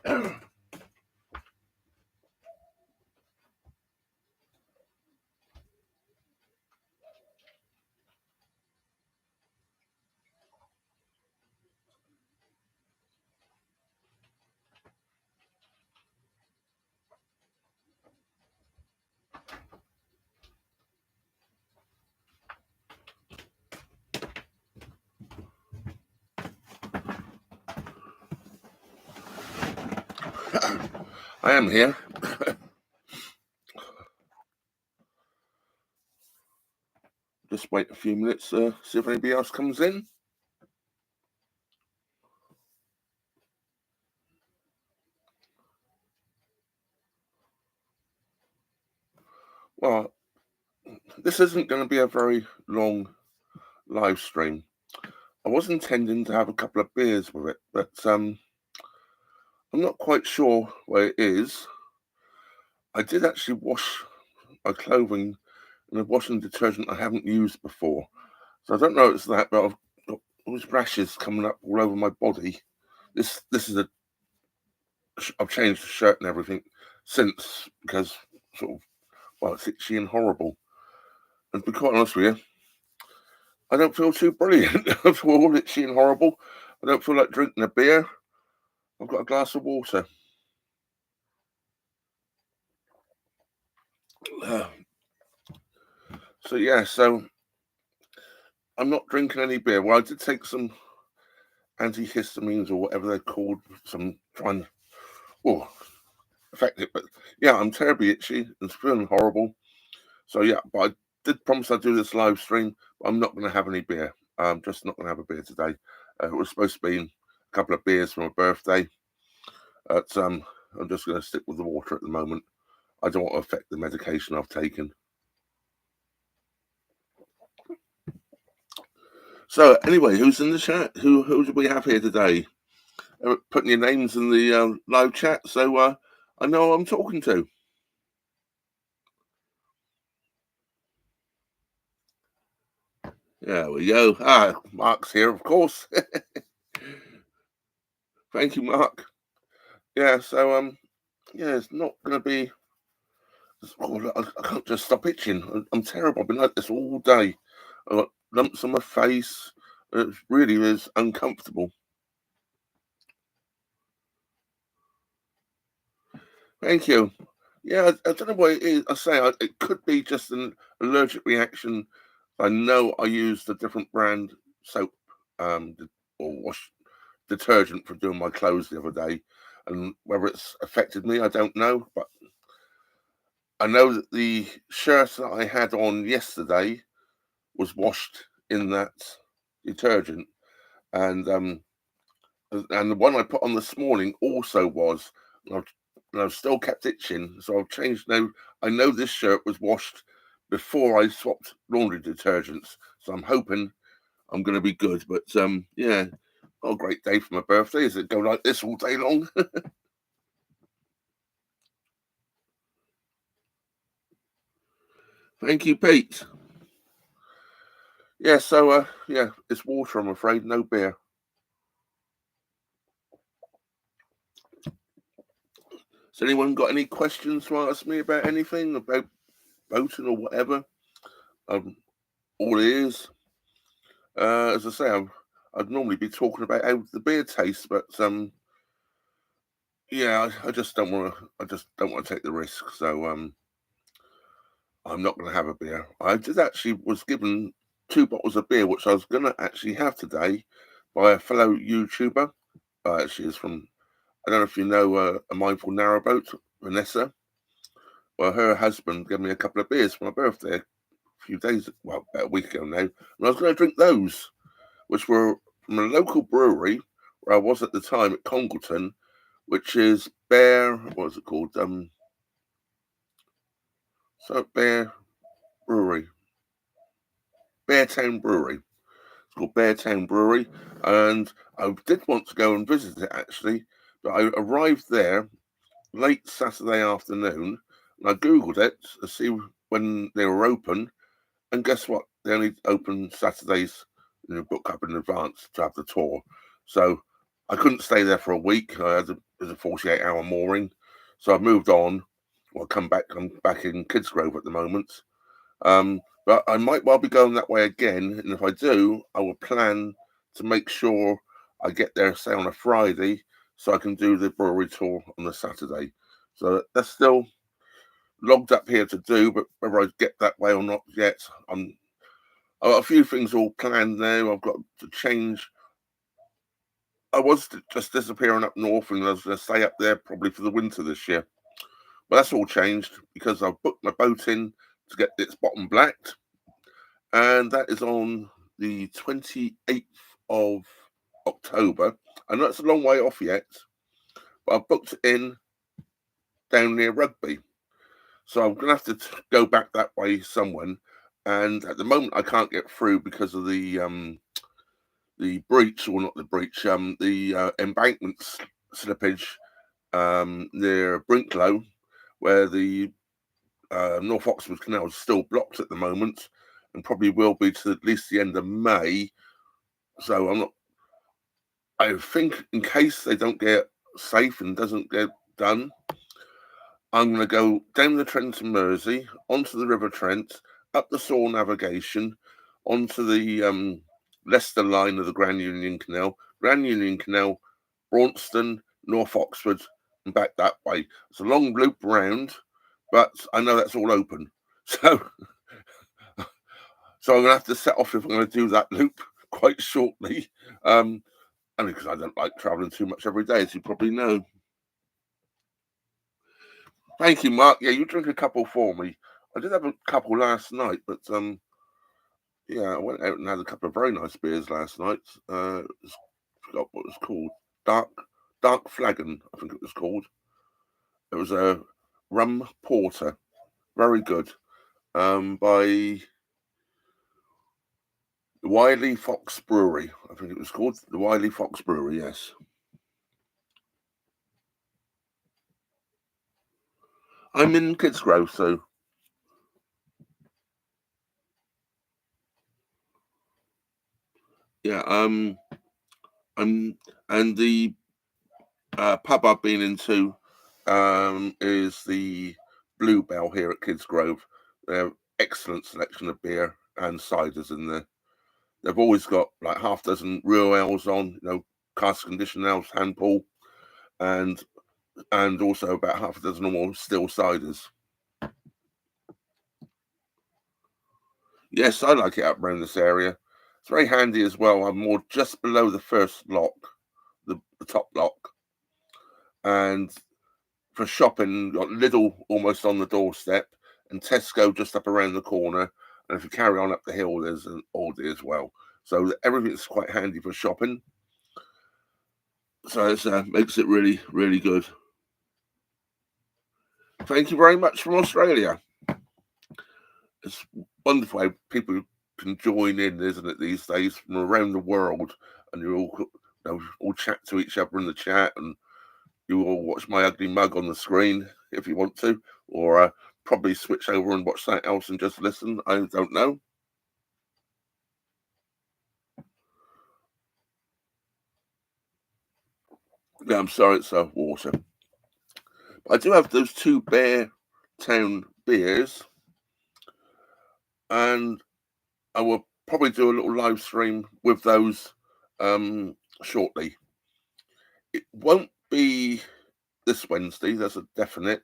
I am here. Just wait a few minutes, see if anybody else comes in. Well, this isn't going to be a very long live stream. I was intending to have a couple of beers with it, but I'm not quite sure where it is. I did actually wash my clothing in a washing detergent I haven't used before, so I don't know if it's that, but I've got all these rashes coming up all over my body. This is I've changed the shirt and everything since because sort of it's itchy and horrible. And to be quite honest with you, I don't feel too brilliant. I feel all itchy and horrible. I don't feel like drinking a beer. I've got a glass of water. So yeah, so I'm not drinking any beer. Well, I did take some antihistamines or whatever they're called, some trying to affect it. But yeah, I'm terribly itchy and feeling horrible. So yeah, but I did promise I'd do this live stream. But I'm not going to have any beer. I'm just not going to have a beer today. It was supposed to be a couple of beers for my birthday. But I'm just going to stick with the water at the moment. I don't want to affect the medication I've taken. So anyway, who's in the chat? Who do we have here today? Putting your names in the live chat, so I know who I'm talking to. There we go. Mark's here, of course. Thank you, Mark. Yeah, so yeah, it's not going to be. I can't just stop itching. I'm terrible. I've been like this all day. I've got lumps on my face. It really is uncomfortable. Thank you. Yeah, I don't know what it is. It could be just an allergic reaction. I know I used a different brand soap or wash detergent for doing my clothes the other day, and whether it's affected me, I don't know. But I know that the shirt that I had on yesterday was washed in that detergent, and and the one I put on this morning also was. And I've still kept itching, so I've changed now. I know this shirt was washed before I swapped laundry detergents, so I'm hoping I'm going to be good. But yeah, not a great day for my birthday. Is it go like this all day long? Thank you, Pete. Yeah, so yeah, it's water. I'm afraid, no beer. Has anyone got any questions to ask me about anything about boating or whatever? Um, all ears. As I say, I'd normally be talking about how the beer tastes, but yeah, I just don't want to. I just don't want to take the risk. So I'm not going to have a beer. I did actually was given 2 bottles of beer, which I was going to actually have today, by a fellow YouTuber. She is from. I don't know if you know a mindful narrowboat, Vanessa. Well, her husband gave me a couple of beers for my birthday a few days, well, about a week ago now, and I was going to drink those, which were from a local brewery where I was at the time at Congleton, which is Bear. What is it called? Bear Brewery, Beartown Brewery. It's called Beartown Brewery, and I did want to go and visit it actually, but I arrived there late Saturday afternoon, and I googled it to see when they were open, and guess what? They only open Saturdays. Book up in advance to have the tour. So I couldn't stay there for a week. It was a 48-hour mooring, so I moved on. Well, come back. I'm back in Kidsgrove at the moment. But I might well be going that way again, and if I do, I will plan to make sure I get there, say, on a Friday, so I can do the brewery tour on the Saturday. So that's still logged up here to do, but whether I get that way or not yet, I've got a few things all planned now. I've got to change. I was just disappearing up north, and I was going to stay up there probably for the winter this year. But that's all changed because I've booked my boat in to get its bottom blacked, and that is on the 28th of October. I know it's a long way off yet, but I've booked it in down near Rugby. So I'm going to have to go back that way somewhere. And at the moment, I can't get through because of the breach, or not the breach, the embankment slippage near Brinklow, where the North Oxford Canal is still blocked at the moment, and probably will be to at least the end of May. So I'm not. I think in case they don't get safe and doesn't get done, I'm going to go down the Trent to Mersey, onto the River Trent, up the Soar Navigation, onto the Leicester line of the Grand Union Canal, Braunston, North Oxford, and back that way. It's a long loop round, but I know that's all open. So, so I'm going to have to set off if I'm going to do that loop quite shortly. Only because I don't like travelling too much every day, as you probably know. Thank you, Mark. Yeah, you drink a couple for me. I did have a couple last night, but yeah, I went out and had a couple of very nice beers last night. Forgot what it was called. Dark Flagon, I think it was called. It was a rum porter, very good. By the Wiley Fox Brewery, I think it was called the Wiley Fox Brewery. Yes, I'm in Kidsgrove, so yeah. And the pub I've been into is the Bluebell here at Kidsgrove. They have excellent selection of beer and ciders in there. They've always got like half dozen real ales on, cask conditioned ales, hand pull, and also about half a dozen or more still ciders. Yes, I like it up around this area. It's very handy as well. I'm more just below the first lock, the top lock, and for shopping, got Lidl almost on the doorstep, and Tesco just up around the corner. And if you carry on up the hill, there's an Aldi as well. So everything's quite handy for shopping. So it makes it really, really good. Thank you very much from Australia. It's wonderful how people can join in, isn't it, these days from around the world, and you all chat to each other in the chat, and you will watch my ugly mug on the screen if you want to, or probably switch over and watch something else and just listen. I don't know. Yeah, I'm sorry, it's water. But I do have those two Bear Town beers, and I will probably do a little live stream with those shortly. It won't be this Wednesday, that's a definite.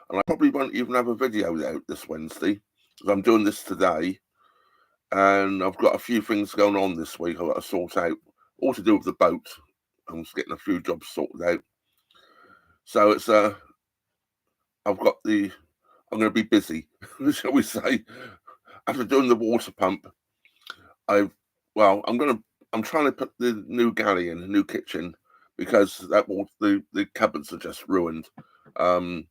And I probably won't even have a video out this Wednesday because I'm doing this today, and I've got a few things going on this week I've got to sort out, all to do with the boat. I'm just getting a few jobs sorted out. So it's I've got the I'm going to be busy, shall we say? After doing the water pump, I'm trying to put the new galley in, the new kitchen, because the cupboards are just ruined. Um,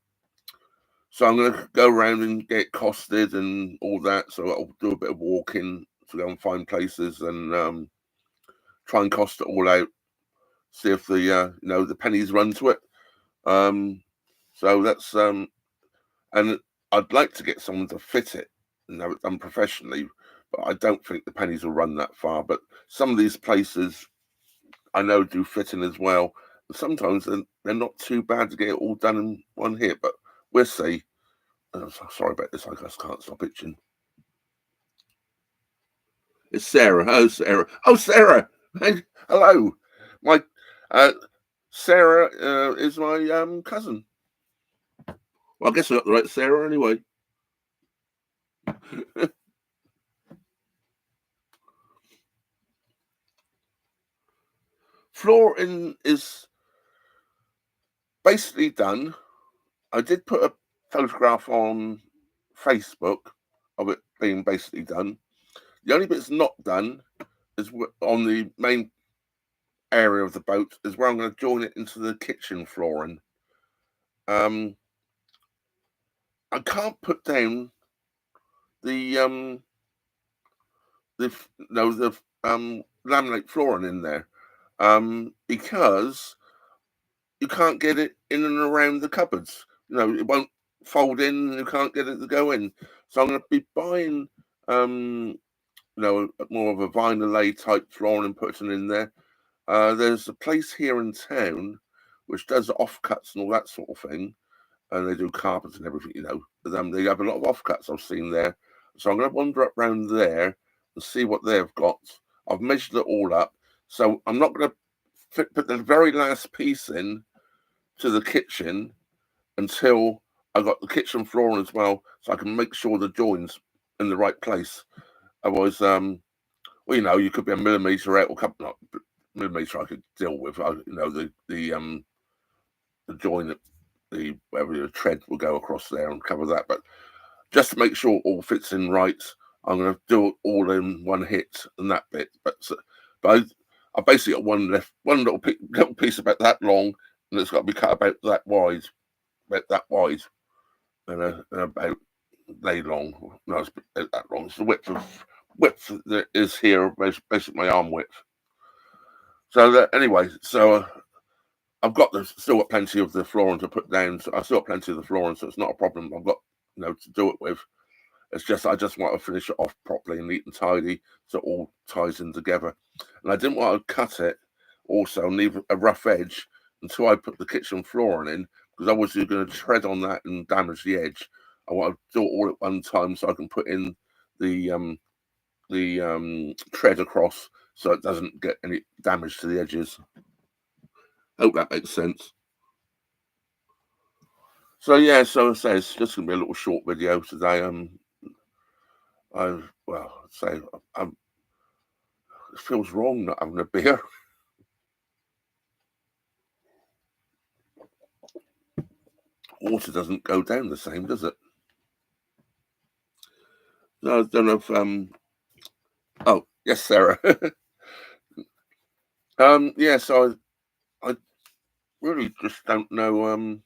so I'm going to go around and get costed and all that. So I'll do a bit of walking to go and find places and try and cost it all out. See if the pennies run to it. So that's and I'd like to get someone to fit it and have it done professionally, but I don't think the pennies will run that far. But some of these places I know do fitting as well. Sometimes they're not too bad to get it all done in one hit, but we'll see. Sorry about this. I just can't stop itching. It's Sarah. Oh, Sarah. Oh, Sarah. Hey, hello. My uh, Sarah is my cousin. Well, I guess I got the right Sarah anyway. Flooring is basically done. I did put a photograph on Facebook of it being basically done. The only bit that's not done is on the main area of the boat is where I'm going to join it into the kitchen flooring. I can't put down the the no the laminate flooring in there because you can't get it in and around the cupboards. It won't fold in, and you can't get it to go in. So I'm going to be buying more of a vinyl lay type flooring and putting in there. There's a place here in town which does offcuts and all that sort of thing, and they do carpets and everything. But they have a lot of offcuts I've seen there. So I'm going to wander up round there and see what they've got. I've measured it all up, so I'm not going to put the very last piece in to the kitchen until I got the kitchen flooring as well, so I can make sure the joints in the right place. Otherwise, you could be a millimetre out or couple of millimetre I could deal with. The joint, wherever the tread will go across there and cover that. But just to make sure it all fits in right, I'm going to do it all in one hit and that bit. But I basically got one little piece about that long, and it's got to be cut about that wide, and about lay long. No, it's about that long. It's the width that is here, basically my arm width. So anyway, I've got still got plenty of the flooring to put down. So I still got plenty of the flooring, so it's not a problem. I've got to do it with. It's just I just want to finish it off properly and neat and tidy, so it all ties in together. And I didn't want to cut it also and leave a rough edge until I put the kitchen flooring in, because otherwise you're going to tread on that and damage the edge. I want to do it all at one time so I can put in the tread across so it doesn't get any damage to the edges. Hope that makes sense. So yeah, so I say it's just gonna be a little short video today. It feels wrong not having a beer. Water doesn't go down the same, does it? No, I don't know if oh yes, Sarah. Yeah, so I really just don't know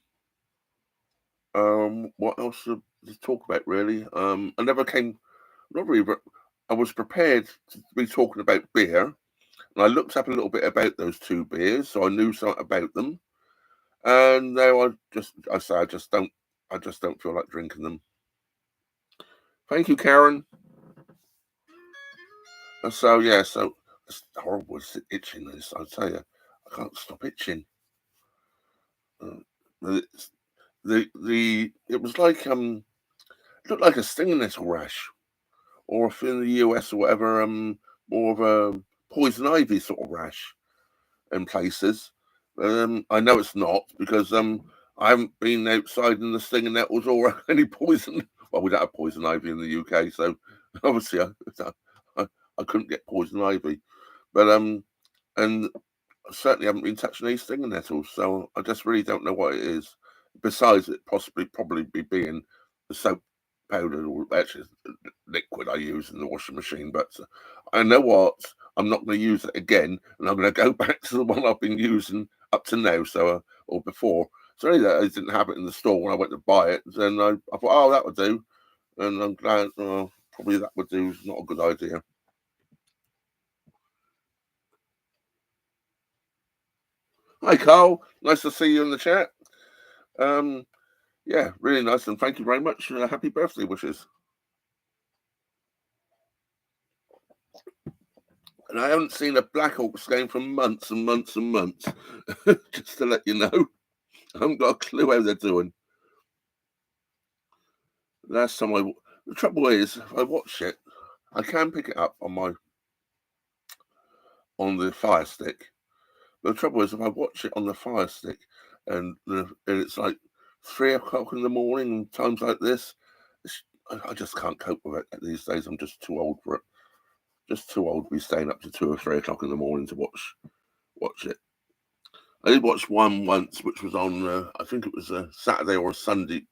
what else to talk about really. I never came not really but I was prepared to be talking about beer, and I looked up a little bit about those two beers, so I knew something about them. And now I just don't feel like drinking them. Thank you, Karen. And so yeah, so it's horrible. It's itching. This I tell you, I can't stop itching. It's, the it was like it looked like a stinging nettle rash, or if in the US or whatever, more of a poison ivy sort of rash in places. I know it's not because I haven't been outside in the stinging nettles or any poison. Well, we don't have poison ivy in the UK, so obviously I couldn't get poison ivy. But and I certainly haven't been touching any stinging nettles, so I just really don't know what it is. Besides it probably be being the soap powder, or actually liquid I use in the washing machine. But I know what, I'm not going to use it again, and I'm going to go back to the one I've been using up to now, so or before. So anyway, I didn't have it in the store when I went to buy it. Then I thought, oh, that would do, and I'm glad. Probably that would do. Is not a good idea. Hi, Carl. Nice to see you in the chat. Um, yeah, really nice, and thank you very much. Happy birthday wishes. And I haven't seen a Black Hawks game for months and months and months. Just to let you know, I haven't got a clue how they're doing. Last time the trouble is, if I watch it, I can pick it up on the Fire Stick. But the trouble is, if I watch it on the Fire Stick, and it's like 3 o'clock in the morning, times like this, I just can't cope with it these days. I'm just too old for it. Just too old to be staying up to 2 or 3 o'clock in the morning to watch it. I did watch one once, which was on I think it was a Saturday or a Sunday.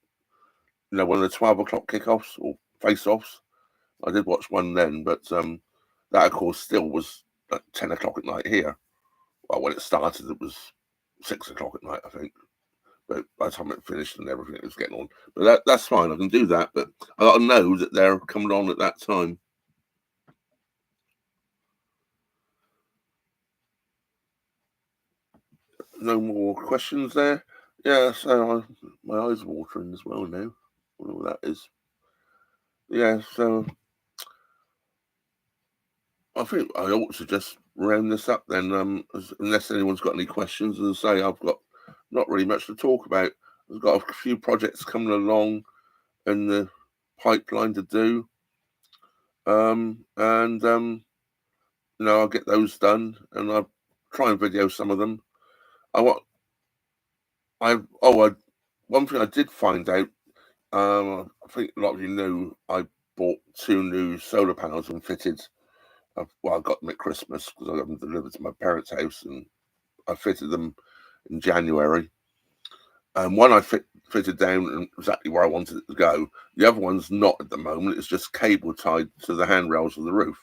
You know, one of the 12 o'clock kickoffs or face-offs. I did watch one then, but that of course still was at 10 o'clock at night here. Well, when it started, it was 6 o'clock at night, I think. But by the time it finished and everything, it was getting on. But that's fine. I can do that. But I got to know that they're coming on at that time. No more questions there. Yeah, so my eyes are watering as well now. I don't know what that is. Yeah, so I think I ought to just round this up then, unless anyone's got any questions. As I say, I've got not really much to talk about. I've got a few projects coming along in the pipeline to do. And I'll get those done, and I'll try and video some of them. One thing I did find out. I think a lot of you knew I bought 2 new solar panels and fitted. I got them at Christmas because I got them delivered to my parents' house, and I fitted them in January. And one I fitted down exactly where I wanted it to go. The other one's not at the moment. It's just cable tied to the handrails of the roof,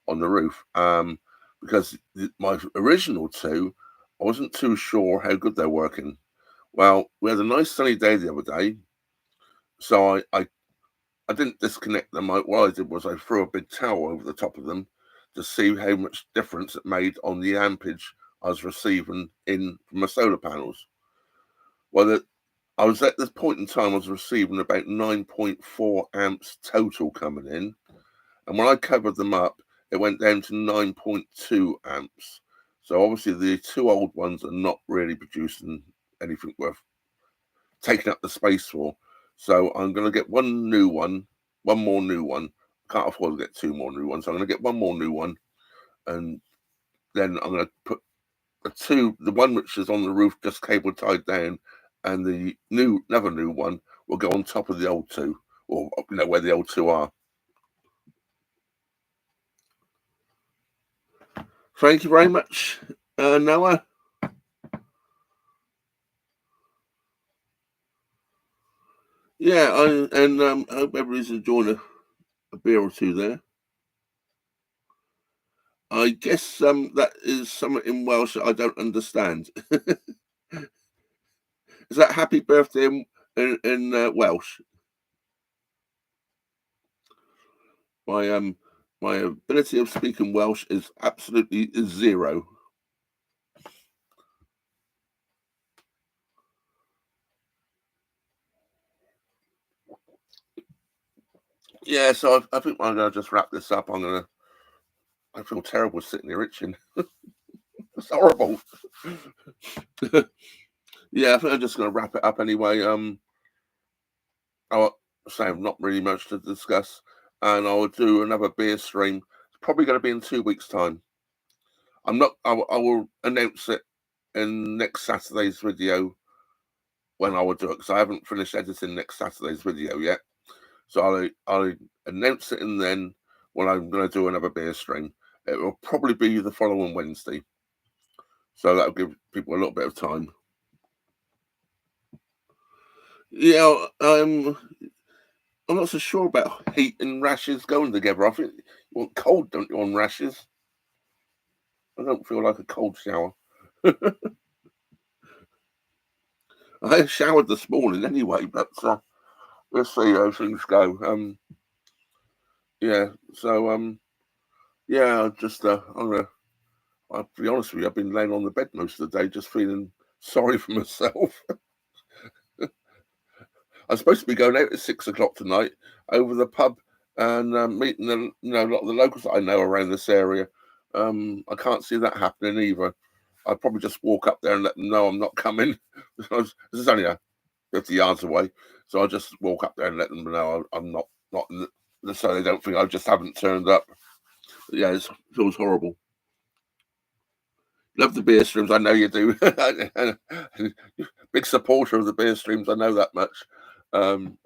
on the roof. Because my original 2, I wasn't too sure how good they're working. Well, we had a nice sunny day the other day, so I didn't disconnect them. What I did was I threw a big towel over the top of them to see how much difference it made on the ampage I was receiving in from my solar panels. Well, I was at this point in time, I was receiving about 9.4 amps total coming in. And when I covered them up, it went down to 9.2 amps. So obviously the 2 old ones are not really producing anything worth taking up the space for. So I'm going to get one more new one. Can't afford to get 2 more new ones. So I'm going to get one more new one, and then I'm going to put the one which is on the roof just cable tied down, and another new one will go on top of the old 2, or where the old 2 are. Thank you very much, Noah. Yeah, I hope everybody's enjoying a beer or 2 there. I guess that is something in Welsh that I don't understand. Is that happy birthday in Welsh? My ability of speaking Welsh is absolutely 0. Yeah, so I think I'm gonna just wrap this up. I feel terrible sitting here itching. It's horrible. Yeah, I think I'm just gonna wrap it up anyway. I'll say I've not really much to discuss, and I'll do another beer stream. It's probably going to be in 2 weeks' time. I'm not. I will announce it in next Saturday's video when I will do it, because I haven't finished editing next Saturday's video yet. So I'll announce it, and then when I'm going to do another beer stream, it will probably be the following Wednesday. So that'll give people a little bit of time. Yeah, I'm not so sure about heat and rashes going together. I think you want cold, don't you, on rashes? I don't feel like a cold shower. I showered this morning anyway, but we'll see how things go. Yeah. So yeah. I'll be honest with you. I've been laying on the bed most of the day, just feeling sorry for myself. I'm supposed to be going out at 6 o'clock tonight over the pub and meeting a lot of the locals that I know around this area. I can't see that happening either. I'd probably just walk up there and let them know I'm not coming. Because this is only 50 yards away, so I'll just walk up there and let them know I'm not, so they don't think I just haven't turned up. But yeah, it feels horrible. Love the beer streams, I know you do. Big supporter of the beer streams, I know that much. And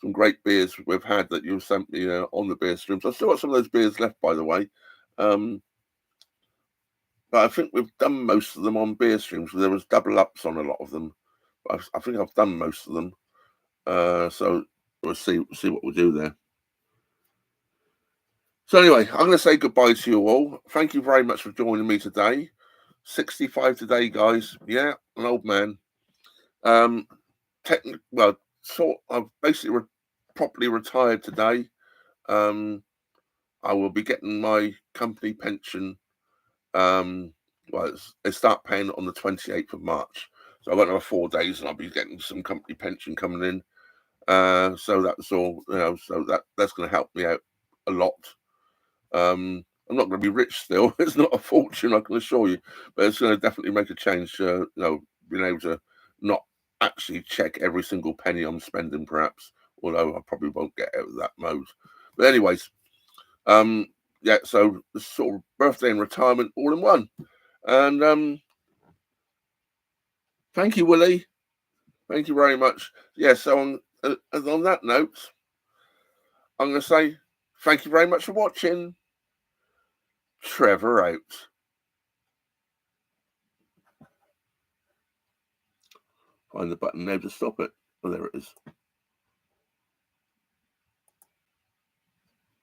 some great beers we've had that you sent me on the beer streams. I've still got some of those beers left, by the way. But I think we've done most of them on beer streams. There was double ups on a lot of them. But I think I've done most of them. So we'll see what we'll do there. So anyway, I'm going to say goodbye to you all. Thank you very much for joining me today. 65 today, guys. Yeah, an old man. I've basically properly retired today. I will be getting my company pension. They start paying it on the 28th of March. So I won't have 4 days and I'll be getting some company pension coming in. So that's all, so that's going to help me out a lot. I'm not going to be rich still. It's not a fortune, I can assure you, but it's going to definitely make a change. Being able to not actually check every single penny I'm spending, perhaps, although I probably won't get out of that mode. But anyways, yeah, so the sort of birthday and retirement all in one. And thank you, Willie. Thank you very much. Yeah, so on that note, I'm going to say thank you very much for watching. Trevor out. Find the button now to stop it. Oh, there it is.